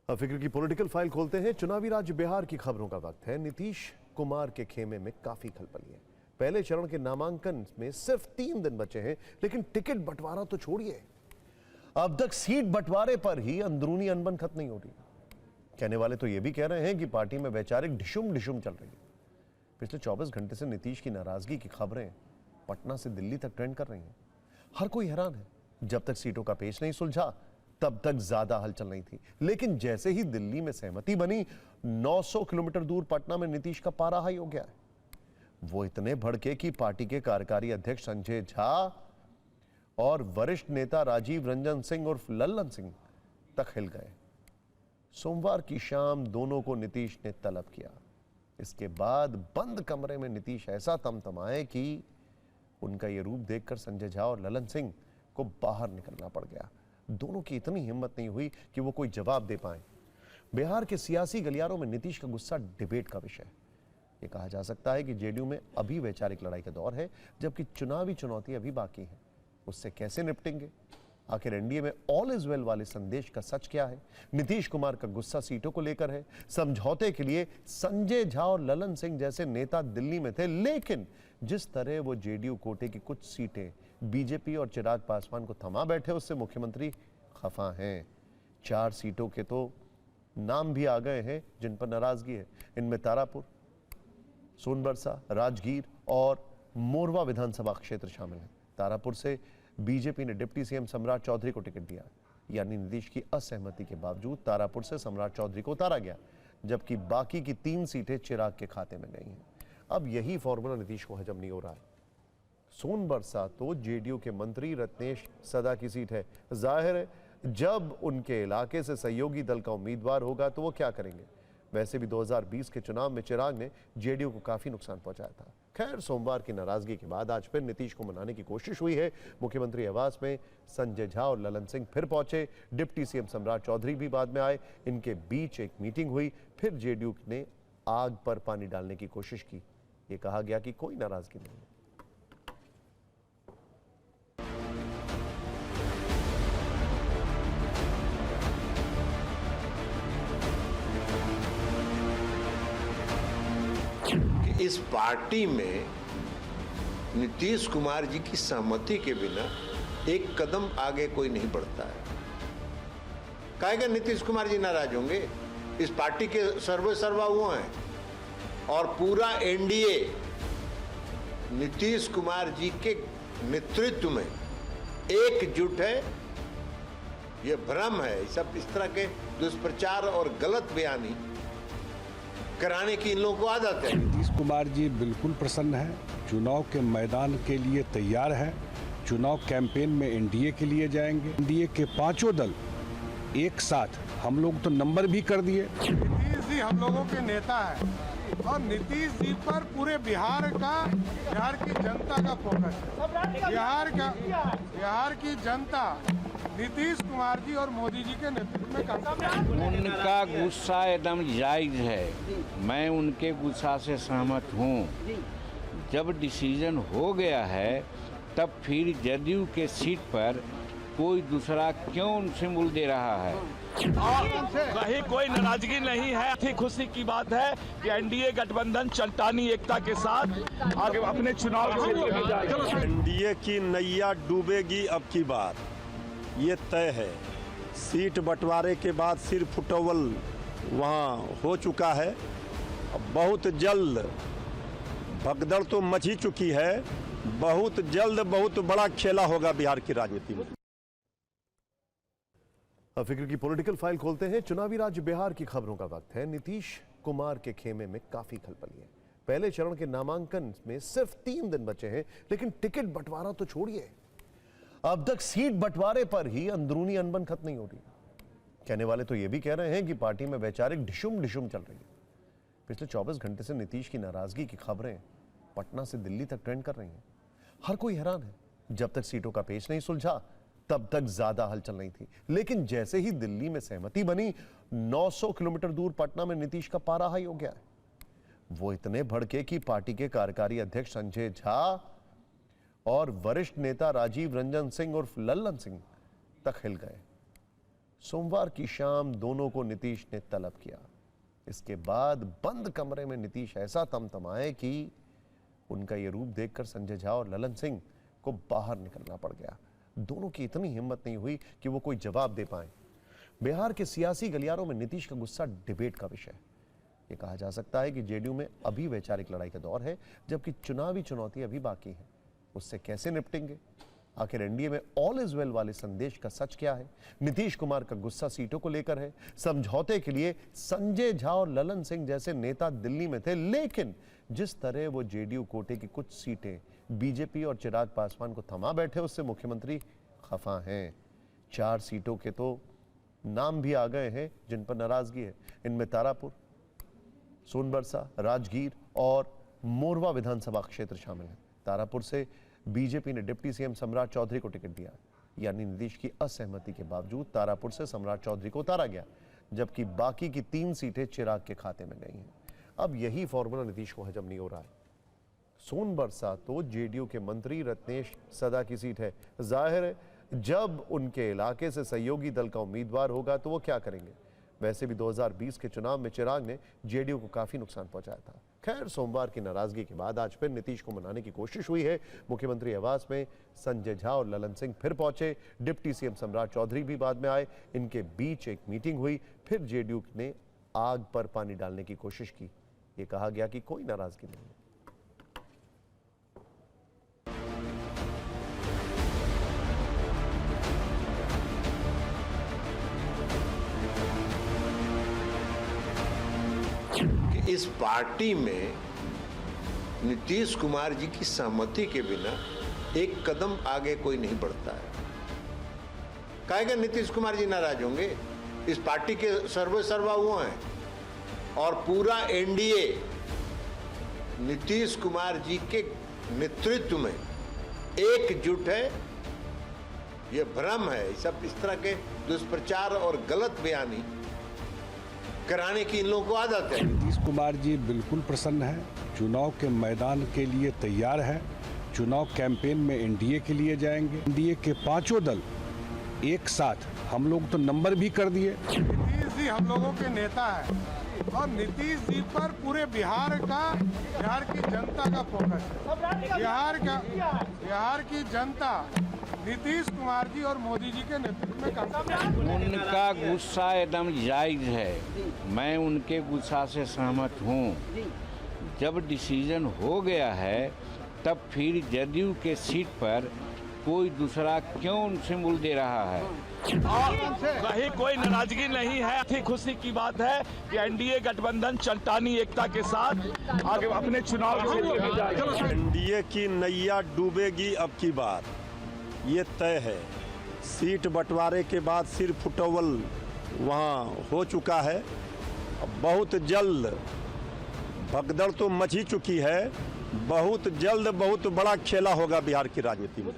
फिक्र की political file खोलते हैं। चुनावी राज्य बिहार की खबरों का वक्त है। नीतीश कुमार के खेमे में काफी खलबली है। पहले चरण के नामांकन में सिर्फ 3 दिन बचे हैं, लेकिन टिकट बंटवारा तो छोड़िए, अब तक सीट बंटवारे पर ही अंदरूनी अनबन खत्म नहीं हो रही। कहने वाले तो यह भी कह रहे हैं कि पार्टी में वैचारिक ढिशुम ढिशुम चल रही है। पिछले 24 घंटे से नीतीश की नाराजगी की खबरें पटना से दिल्ली तक ट्रेंड कर रही हैं। हर कोई हैरान है। जब तक सीटों का पेच नहीं सुलझा तब तक ज्यादा हलचल नहीं थी, लेकिन जैसे ही दिल्ली में सहमति बनी, 900 किलोमीटर दूर पटना में नीतीश का पारा हाई हो गया है। वो इतने भड़के कि पार्टी के कार्यकारी अध्यक्ष संजय झा और वरिष्ठ नेता राजीव रंजन सिंह उर्फ लल्लन सिंह तक हिल गए। सोमवार की शाम दोनों को नीतीश ने तलब किया। इसके बाद बंद कमरे में नीतीश ऐसा तमतमाए कि उनका यह रूप देखकर संजय झा और लल्लन सिंह को बाहर निकलना पड़ गया। दोनों की इतनी हिम्मत नहीं हुई कि वो कोई जवाब दे पाए। बिहार के सियासी गलियारों में नीतीश का गुस्सा डिबेट का विषय है। ये कहा जा सकता है कि जेडीयू में अभी वैचारिक लड़ाई का दौर है, जबकि चुनावी चुनौती अभी बाकी है। उससे कैसे निपटेंगे? आखिर एनडीए में ऑल इज वेल वाले संदेश का सच क्या है? नीतीश कुमार का गुस्सा सीटों को लेकर है। समझौते के लिए संजय झा और लल्लन सिंह जैसे नेता दिल्ली में थे, लेकिन जिस तरह वो जेडीयू कोटे की कुछ सीटें बीजेपी और चिराग पासवान को थमा बैठे, उससे मुख्यमंत्री खफा हैं। 4 सीटों के तो नाम भी आ गए हैं जिन पर नाराजगी है। इनमें तारापुर, सोनबरसा, राजगीर और मोरवा विधानसभा क्षेत्र शामिल हैं। तारापुर से बीजेपी ने डिप्टी सीएम सम्राट चौधरी को टिकट दिया, यानी नीतीश की असहमति के बावजूद तारापुर से सम्राट चौधरी को उतारा गया, जबकि बाकी की 3 सीटें चिराग के खाते में गई हैं। अब यही फॉर्मूला नीतीश को हजम नहीं हो रहा है। सोनबरसा तो जेडीयू के मंत्री रत्नेश सदा की सीट है। जाहिर है जब उनके इलाके से सहयोगी दल का उम्मीदवार होगा तो वो क्या करेंगे। वैसे भी 2020 के चुनाव में चिराग ने जेडीयू को काफी नुकसान पहुंचाया था। खैर, सोमवार की नाराजगी के बाद आज फिर नीतीश को मनाने की कोशिश हुई है। मुख्यमंत्री आवास में संजय झा और लल्लन सिंह फिर पहुंचे। डिप्टी सीएम सम्राट चौधरी भी बाद में आए। इनके बीच एक मीटिंग हुई। फिर जेडीयू ने आग पर पानी डालने की कोशिश की। ये कहा गया कि कोई नाराजगी नहीं है। इस पार्टी में नीतीश कुमार जी की सहमति के बिना एक कदम आगे कोई नहीं बढ़ता है। कहेगा नीतीश कुमार जी नाराज होंगे? इस पार्टी के सर्वे सर्वा वो हैं और पूरा एनडीए नीतीश कुमार जी के नेतृत्व में एकजुट है। ये भ्रम है। सब इस तरह के दुष्प्रचार और गलत बयानी कराने की इन लोगों को आदत है। नीतीश कुमार जी बिल्कुल प्रसन्न है, चुनाव के मैदान के लिए तैयार है। चुनाव कैंपेन में एनडीए के लिए जाएंगे। एनडीए के 5 दल एक साथ, हम लोग तो नंबर भी कर दिए। नीतीश जी हम लोगों के नेता है और नीतीश जी पर पूरे बिहार की जनता का फोकस है। बिहार की जनता नीतीश कुमार जी और मोदी जी के नेतृत्व में काम करती है। उनका गुस्सा एकदम जायज है। मैं उनके गुस्सा से सहमत हूँ। जब डिसीजन हो गया है तब फिर जदयू के सीट पर कोई दूसरा क्यों उनसे मुल दे रहा है? कहीं कोई नाराजगी नहीं है। अच्छी खुशी की बात है कि एनडीए गठबंधन चट्टानी एकता के साथ आगे अपने चुनाव क्षेत्र में जाएगा। एनडीए की नैया डूबेगी अब की बार, ये तय है। सीट बंटवारे के बाद सिर्फ फुटबॉल वहाँ हो चुका है। बहुत जल्द भगदड़ तो मच ही चुकी है। बहुत जल्द बहुत बड़ा खेला होगा बिहार की राजनीति में। फिक्र की पॉलिटिकल फाइल खोलते हैं। चुनावी राज्य बिहार की खबरों का वक्त है। नीतीश कुमार के खेमे में काफी खलबली है। पहले चरण के नामांकन में सिर्फ 3 दिन बचे हैं, लेकिन टिकट बंटवारा तो छोड़िए, अब तक सीट बंटवारे पर ही अंदरूनी अनबन खत्म नहीं हो रही। कहने वाले तो यह भी कह रहे हैं कि पार्टी में वैचारिक ढिशुम ढिशुम चल रही है। पिछले 24 घंटे से नीतीश की नाराजगी की खबरें पटना से दिल्ली तक ट्रेंड कर रही हैं। हर कोई हैरान है। जब तक सीटों का पेच नहीं सुलझा तब तक ज्यादा हलचल नहीं थी, लेकिन जैसे ही दिल्ली में सहमति बनी, 900 किलोमीटर दूर पटना में नीतीश का पारा हाई हो गया है। वो इतने भड़के कि पार्टी के कार्यकारी अध्यक्ष संजय झा और वरिष्ठ नेता राजीव रंजन सिंह उर्फ लल्लन सिंह तक हिल गए। सोमवार की शाम दोनों को नीतीश ने तलब किया। इसके बाद बंद कमरे में नीतीश ऐसा तमतमाए कि उनका यह रूप देखकर संजय झा और ललन सिंह को बाहर निकलना पड़ गया। दोनों की इतनी हिम्मत नहीं हुई कि वो कोई जवाब दे पाए। बिहार के सियासी गलियारों में नीतीश का गुस्सा डिबेट का विषय है। ये कहा जा सकता है कि जेडीयू में अभी वैचारिक लड़ाई का दौर है, जबकि चुनावी चुनौती अभी बाकी है। उससे कैसे निपटेंगे? आखिर एनडीए में ऑल इज वेल वाले संदेश का सच क्या है? नीतीश कुमार का गुस्सा सीटों को लेकर है। समझौते के लिए संजय झा और ललन सिंह जैसे नेता दिल्ली में थे, लेकिन जिस तरह वो जेडीयू कोटे की कुछ सीटें बीजेपी और चिराग पासवान को थमा बैठे, उससे मुख्यमंत्री खफा हैं। 4 सीटों के तो नाम भी आ गए हैं जिन पर नाराजगी है। इनमें तारापुर, सोनबरसा, राजगीर और मोरवा विधानसभा क्षेत्र शामिल हैं। तारापुर से बीजेपी ने डिप्टी सीएम सम्राट चौधरी को टिकट दिया, यानी नीतीश की असहमति के बावजूद तारापुर से सम्राट चौधरी को उतारा गया, जबकि बाकी की 3 सीटें चिराग के खाते में गई हैं। अब यही फॉर्मूला नीतीश को हजम नहीं हो रहा है। सोनबरसा तो जेडीयू के मंत्री रत्नेश सदा की सीट है। जाहिर है जब उनके इलाके से सहयोगी दल का उम्मीदवार होगा तो वो क्या करेंगे। वैसे भी 2020 के चुनाव में चिराग ने जेडीयू को काफी नुकसान पहुंचाया था। खैर, सोमवार की नाराजगी के बाद आज फिर नीतीश को मनाने की कोशिश हुई है। मुख्यमंत्री आवास में संजय झा और ललन सिंह फिर पहुंचे। डिप्टी सीएम सम्राट चौधरी भी बाद में आए। इनके बीच एक मीटिंग हुई। फिर जेडीयू ने आग पर पानी डालने की कोशिश की। ये कहा गया कि कोई नाराजगी नहीं है। इस पार्टी में नीतीश कुमार जी की सहमति के बिना एक कदम आगे कोई नहीं बढ़ता है। कहेगा नीतीश कुमार जी नाराज होंगे? इस पार्टी के सर्वे सर्वा वो हैं और पूरा एनडीए नीतीश कुमार जी के नेतृत्व में एकजुट है। ये भ्रम है। सब इस तरह के दुष्प्रचार और गलत बयानी कराने की इन लोगों को आदत है। नीतीश कुमार जी बिल्कुल प्रसन्न हैं, चुनाव के मैदान के लिए तैयार हैं। चुनाव कैंपेन में एनडीए के लिए जाएंगे। एनडीए के 5 दल एक साथ, हम लोग तो नंबर भी कर दिए। नीतीश जी हम लोगों के नेता है और नीतीश जी पर पूरे बिहार की जनता का फोकस है। बिहार की जनता नीतीश कुमार जी और मोदी जी के नेतृत्व में काम कर रही है। उनका गुस्सा एकदम जायज है। मैं उनके गुस्सा से सहमत हूँ। जब डिसीजन हो गया है तब फिर जदयू के सीट पर कोई दूसरा क्यों उनसे मुल दे रहा है? और कहीं कोई नाराजगी नहीं है। अच्छी खुशी की बात है कि एनडीए गठबंधन चट्टानी एकता के साथ आगे अपने चुनाव क्षेत्र में जाएगा। एनडीए की नैया डूबेगी अब की बार, ये तय है। सीट बंटवारे के बाद सिर्फ फुटबॉल वहाँ हो चुका है। बहुत जल्द भगदड़ तो मच ही चुकी है। बहुत जल्द बहुत बड़ा खेला होगा बिहार की राजनीति में।